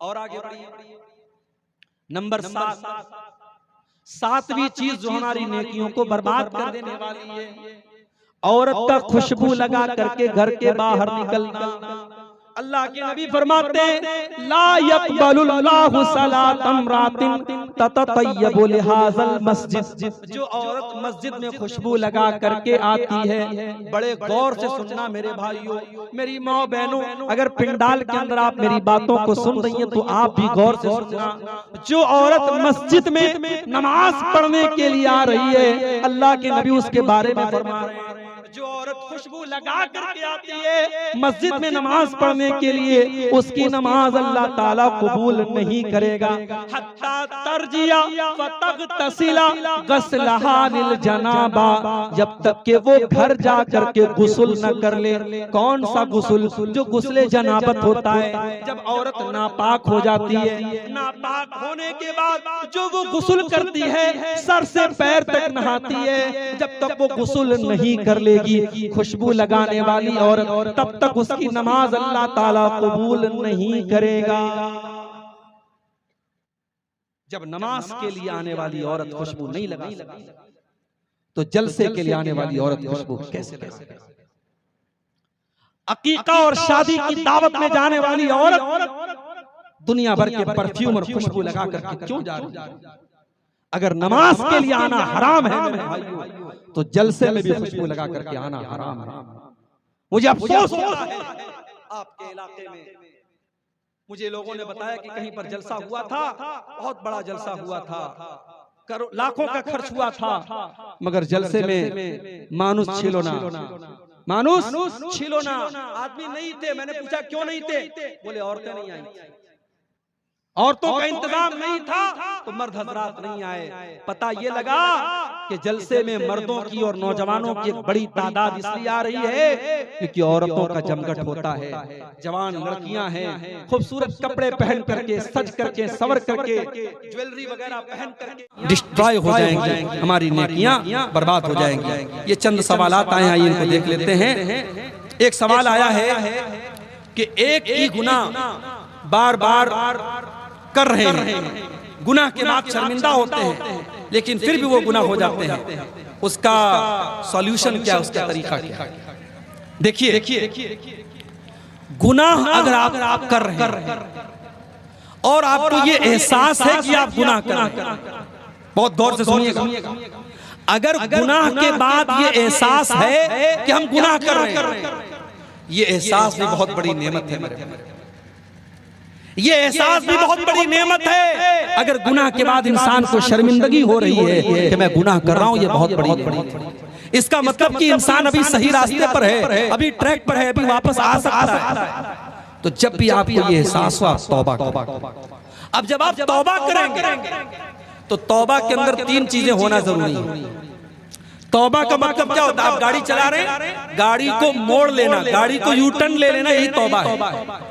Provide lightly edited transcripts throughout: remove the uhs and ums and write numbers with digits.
और आगे बढ़िए। नंबर 7, सातवीं चीज जो हमारी नेकियों को बर्बाद कर देने वाली है, औरत का खुशबू लगा करके घर के बाहर निकलना। अल्लाह के नबी फरमाते ला यक़बलुल्लाहु सलातम रातिन तततय्यबु लिहाज़ल मस्जिद। जो औरत मस्जिद में खुशबू लगा करके आती है, बड़े गौर से सुनना मेरे भाइयों, मेरी माँ बहनों, अगर पिंडाल के अंदर आप मेरी बातों को सुन रही हैं तो आप भी गौर से सुनना। जो औरत मस्जिद में नमाज पढ़ने के लिए आ रही है, अल्लाह के नबी उसके बारे में फरमा रहे हैं, जो औरत खुशबू लगा करके आती है मस्जिद में नमाज पढ़ने के लिए, उसकी नमाज अल्लाह ताला कबूल नहीं करेगा। हत्ता तरजिया फतगतसिला गस्लहा लिल जनाबा, जब तक के वो घर जा करके गुस्ल न कर ले। कौन सा गुस्ल? जो गुस्ले जनाबत होता है, जब औरत नापाक हो जाती है, नापाक होने के बाद जो वो गुस्ल करती है, सर से पैर तक नहाती है, जब तक वो गुस्ल नहीं कर लेगी खुशबू लगाने वाली औरत, तब तक उसकी नमाज अल्लाह ताला कबूल नहीं करेगा। जब नमाज के लिए आने वाली औरत खुशबू नहीं लगा तो जलसे के लिए आने वाली औरत खुशबू कैसे लगा? अकीका और शादी की दावत में जाने वाली औरत दुनिया भर के परफ्यूम और खुशबू लगा करके क्यों जा रही है? अगर नमाज के लिए आना हराम है मेरे भाइयों, तो जलसे में भी खुशबू लगा करके आना हराम है। मुझे अफसोस होता है आपके इलाके में, मुझे लोगों ने बताया कि कहीं पर जलसा हुआ था, बहुत बड़ा जलसा हुआ था, लाखों का खर्च हुआ था, मगर जलसे में मानुस छिलोना, मानुस छिलोना आदमी नहीं थे। मैंने पूछा क्यों नहीं थे? बोले औरतें नहीं आई, औरतों का इंतजाम नहीं था तो मर्द हजरात नहीं आए। पता ये लगा कि जलसे में मर्दों की और नौजवानों की एक बड़ी तादाद इसलिए आ रही है क्योंकि औरतों का जमघट होता है। जवान लड़कियां हैं, खूबसूरत कपड़े पहन करके, सज करके, सवर करके, ज्वेलरी वगैरह पहन करके डिस्ट्रॉय हो जाएंगी, हमारी नेकियां बर्बाद हो जाएंगी। ये चंद सवालात आए हैं, इनको देख लेते हैं। एक सवाल आया है कि एक ही गुनाह बार बार कर रहे हैं, गुनाह के बाद शर्मिंदा होते हैं, लेकिन फिर भी वो गुनाह हो जाते हैं, उसका सॉल्यूशन क्या, उसका तरीका क्या? देखिए, गुनाह अगर आप कर रहे हैं और आपको ये एहसास है कि आप गुनाह कर रहे हैं, बहुत गौर से सुनिएगा। अगर गुनाह के बाद ये एहसास है कि हम गुनाह कर रहे हैं, ये एहसास भी बहुत बड़ी नेमत है मेरे भाई। ये एहसास भी बहुत बड़ी नेमत है। अगर गुनाह के बाद इंसान को शर्मिंदगी हो रही है कि मैं गुनाह कर रहा हूं, ये बहुत बड़ी, इसका मतलब कि इंसान अभी सही रास्ते पर है, अभी ट्रैक पर है, अभी वापस आ सकता है। तो जब भी आपको ये एहसास हुआ, तौबा करें। अब जब आप तौबा करेंगे तो तौबा के अंदर 3 चीजें होना जरूरी है। तौबा का मतलब क्या होता है? आप गाड़ी चला रहे हैं, गाड़ी को मोड़ लेना, गाड़ी को यू टर्न ले लेना, यही तौबा है।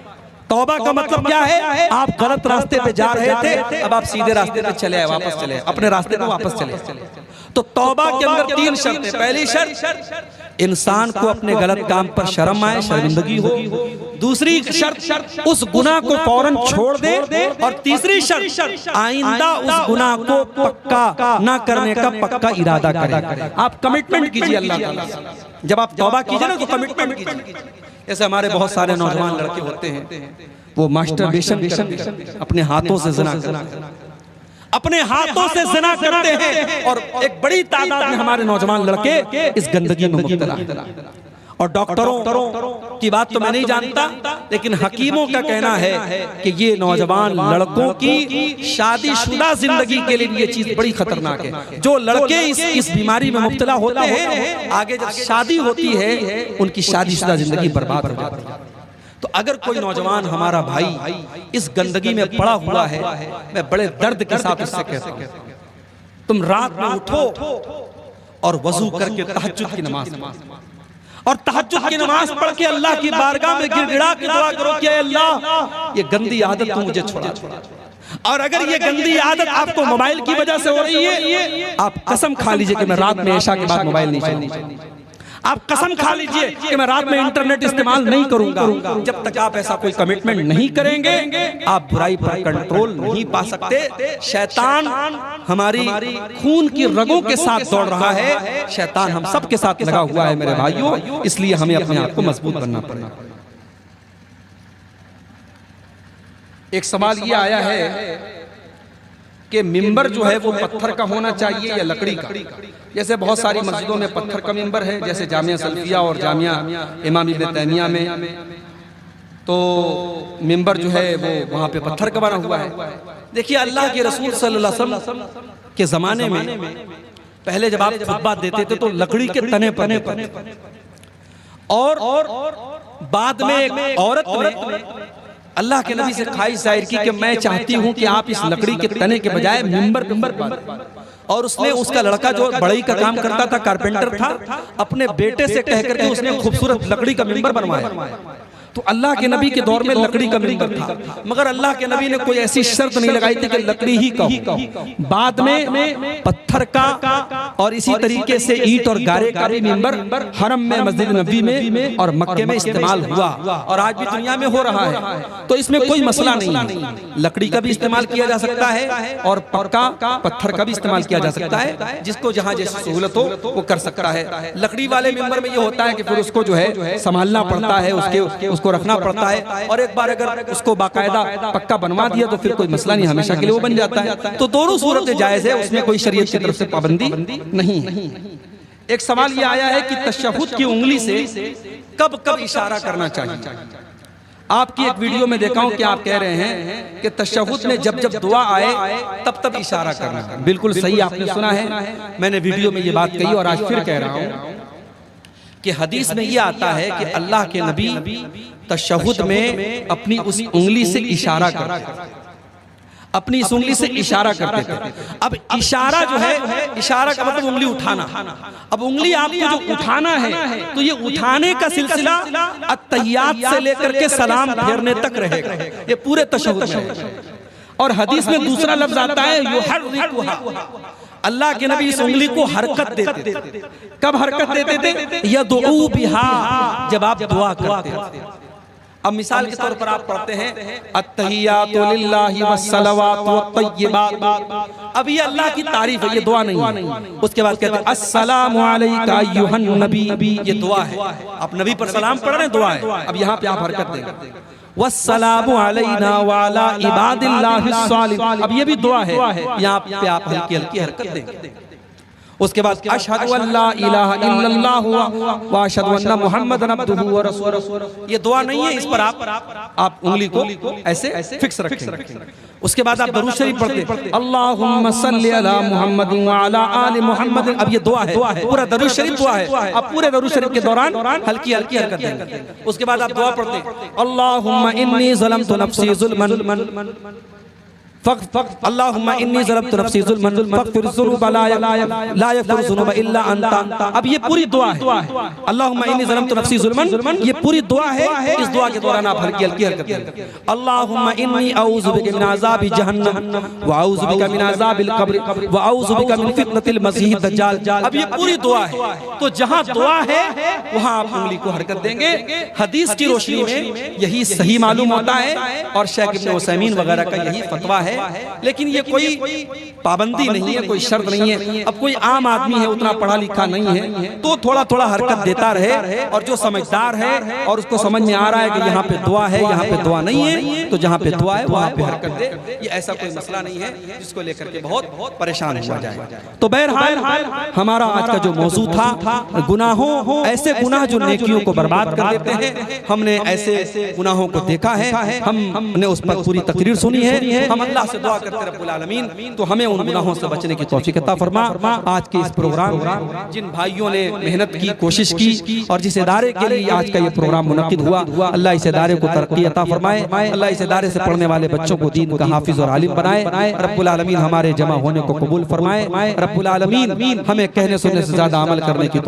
तौबा का मतलब क्या है? आप गलत रास्ते पे जा रहे थे, अब आप सीधे रास्ते पे चले आए, वापस चले आए, अपने रास्ते पे वापस चले। तो तौबा के अंदर 3 शर्तें। पहली शर्त, इंसान को अपने गलत काम पर शर्म आए, शर्मिंदगी हो। दूसरी शर्त, उस गुनाह को फौरन छोड़ दे। और तीसरी शर्त, आइंदा उस गुनाह को पक्का ना करने का पक्का इरादा करें। आप कमिटमेंट कीजिए अल्लाह ताला से। जब आप तौबा कीजिए ना तो कमिटमेंट कीजिए। ऐसे हमारे बहुत सारे नौजवान लड़के होते हैं, वो मास्टरबेशन अपने हाथों से ज़िना अपने हाथों से ज़िना करते हैं, और एक बड़ी तादाद में हमारे नौजवान लड़के इस गंदगी में मुब्तला हैं। और डॉक्टरों की बात तो मैं नहीं जानता, लेकिन हकीमों का कहना है कि ये नौजवान लड़कों की शादीशुदा जिंदगी के लिए ये चीज बड़ी खतरनाक है। जो लड़के इस बीमारी में मुब्तला होते हैं, आगे जब शादी होती है उनकी शादीशुदा जिंदगी बर्बाद हो जाती है। तो अगर कोई नौजवान हमारा भाई इस गंदगी में पड़ा हुआ है, मैं बड़े दर्द के साथ उससे कहता हूं, तुम रात में उठो और वजू करके तहज्जुद की नमाज पढ़ो, और तहज्जुद की नमाज पढ़ के अल्लाह की बारगाह में गिड़गिड़ा के दुआ करो कि अल्लाह ये गंदी आदत तू मुझे छुड़ा। और अगर ये गंदी आदत आपको मोबाइल की वजह से हो रही है, आप कसम खा लीजिए कि मैं रात में इशा के बाद मोबाइल नहीं चलाऊंगा। आप कसम खा लीजिए कि मैं रात में इंटरनेट इस्तेमाल नहीं करूंगा। जब तक आप ऐसा कोई कमिटमेंट नहीं करेंगे आप बुराई पर कंट्रोल नहीं पा सकते। शैतान हमारी खून की रगों के साथ दौड़ रहा है, शैतान हम सब के साथ लगा हुआ है मेरे भाइयों, इसलिए हमें अपने आप को मजबूत बनना पड़ेगा। एक सवाल ये आया है कि मिंबर जो है वो पत्थर का होना चाहिए या लकड़ी का। जैसे बहुत सारी मस्जिदों में पत्थर का मिंबर है, जैसे जामिया सल्फिया और जामिया इमाम इब्न तैमिया में तो मिंबर जो है वो वहाँ पे पत्थर का बना हुआ है। देखिए अल्लाह के रसूल सल्लल्लाहु अलैहि वसल्लम के ज़माने में पहले जब आप खुतबा देते थे तो लकड़ी के तने पर और बाद में एक औरत ने अल्लाह के नबी से ख्वाहिश जाहिर की कि मैं चाहती हूं कि आप इस लकड़ी के तने के बजाय मिंबर और उसने उसका लड़का जो बढ़ई का काम करता था, कारपेंटर था, अपने बेटे से कह करके उसने खूबसूरत लकड़ी का मिंबर बनवाया। तो अल्लाह के नबी के दौर में लकड़ी का मिंबर था, मगर अल्लाह के नबी ने कोई ऐसी शर्त नहीं लगाई थी कि लकड़ी ही का हो। बाद में पत्थर का और इसी तरीके से ईंट और गारे का भी मिंबर हरम में, मस्जिद नबी में और मक्के में इस्तेमाल हुआ और आज भी दुनिया में हो रहा है। तो इसमें कोई मसला नहीं है, लकड़ी का भी इस्तेमाल किया जा सकता है और पक्का पत्थर का भी इस्तेमाल किया जा सकता है। जिसको जहाँ जैसी सहूलत हो वो कर सकता है। लकड़ी वाले मिंबर में ये होता है कि फिर उसको जो है संभालना पड़ता है, उसको रखना पड़ता है, और एक बार अगर उसको बाकायदा पक्का बनवा दिया तो फिर कोई मसला नहीं, हमेशा के लिए वो बन जाता है। तो दोनों सूरतें जायज है, उसमें कोई शरीयत की तरफ से पाबंदी नहीं है। एक सवाल ये आया है कि तशहुद की उंगली से कब कब इशारा करना चाहिए। आपकी एक वीडियो में देखा हूं कि आप कह रहे हैं कि तशहुद में जब जब दुआ आए तब तब इशारा करना। बिल्कुल सही आपने सुना है, मैंने वीडियो में ये बात कही और आज फिर कह रहा हूं कि हदीस में ये आता है कि अल्लाह के नबी तशहुद में अपनी उस उंगली से इशारा करते, अपनी इस उंगली से इशारा करते थे। अब इशारा जो है, इशारा का मतलब उंगली उठाना। अब उंगली आपको जो उठाना है तो ये उठाने का सिलसिला अत्तहियात से लेकर के सलाम फेरने तक रहेगा, ये पूरे तशहुद में। और हदीस में दूसरा लफ्ज आता है युहर्रिकुहा, अल्लाह के नबी इस उंगली को हरकत देते थे। कब हरकत देते थे? यदऊ बिहा, जब आप दुआ करते थे। अब मिसाल के तौर पर आप पढ़ते हैं अत्तहियातु लिल्लाहि वस्सलावातु वत्तय्यिबात, अब ये अल्लाह की तारीफ है, ये दुआ नहीं है। उसके बाद कहते हैं अस्सलामु अलैका अय्युहन नबी, ये दुआ है, आप नबी पर सलाम पढ़ रहे हैं, दुआ है। अब यहाँ पे आप हरकत देंगे वस्सलामु अलैना व अला इबादिल्लाहिस सालिहीन, अब ये भी दुआ है, यहाँ पे आप हल्की हल्की हरकत देंगे। उसके बाद अशहदु अल्ला इलाहा इल्लल्लाह व अशहदु अन्ना मुहम्मदन अब्दुहु व रसूलुहु, ये दुआ नहीं है, इस पर आप उंगली को ऐसे फिक्स रखें। उसके बाद आप दरूद शरीफ पढ़ते अल्लाहुम्मा सल्लि अला मुहम्मद व अला आलि मुहम्मद, अब ये दुआ है, पूरा दरूद शरीफ दुआ है। आप पूरे दरूद शरीफ के दौरान हल्की हल्की हरकत देंगे। उसके बाद आप दुआ पढ़ते अल्लाहुम्मा इन्नी ज़लमतु नफ्सी ज़ुल्मन अल्लाहुम्मा इन्नी ज़लमतु नफ्सी ज़ुल्मन फग़फ़िर ज़ुनूबा ला यग़फ़िरु ज़ुनूबा इल्ला अंता। अब ये पूरी दुआ है, अल्लाहुम्मा इन्नी ज़लमतु नफ्सी ज़ुल्मन, ये पूरी दुआ है। इस दुआ के दौरान आप हल्की हल्की हरकत करें। अल्लाहुम्मा इन्नी अऊज़ु बिका मिन अज़ाबि जहन्नम व अऊज़ु बिका मिन अज़ाबिल क़ब्र व अऊज़ु बिका मिन फ़ितनतिल मसीहिद दज्जाल। अब ये पूरी दुआ है, तो जहाँ दुआ है वहाँ आप उंगली को हरकत देंगे। हदीस की रोशनी में यही सही मालूम होता है और शेख इब्न उसैमीन वगैरह का यही फतवा है। लेकिन ये कोई पाबंदी नहीं है, कोई शर्त नहीं है। अब कोई आम आदमी है, उतना पढ़ा लिखा नहीं है, तो थोड़ा थोड़ा हरकत देता रहे, और जो समझदार है और उसको समझ में आ रहा है कि यहाँ पे दुआ है, यहाँ पे दुआ नहीं है, तो जहाँ पे दुआ है वहाँ पे हरकत दे। ये ऐसा कोई मसला नहीं है जिसको लेकर के बहुत परेशान हो जाए। तो बहरहाल हमारा आज का जो मौजू था गुनाहों, ऐसे गुनाह जो नेकियों को बर्बाद कर देते हैं, हमने ऐसे गुनाहों को देखा है, हमने उस पर पूरी तकरीर सुनी है। हम अल्लाह से दुआ करते रब्बुल आलमीन तो हमें उन गुनाहों से बचने की तौफीक अता फरमा। आज के इस प्रोग्राम जिन भाइयों ने मेहनत की, कोशिश की और जिस इदारे के लिए आज का ये प्रोग्राम मुनक्किद हुआ, अल्लाह इस इदारे को तरक्की अता फरमाए। अल्लाह इस इदारे से पढ़ने वाले बच्चों को दीन का हाफिज और आलिम बनाए। रब्बुल आलमीन हमारे जमा होने को कबूल फरमाए। रब्बुल आलमीन हमें कहने सुनने से ज्यादा अमल करने की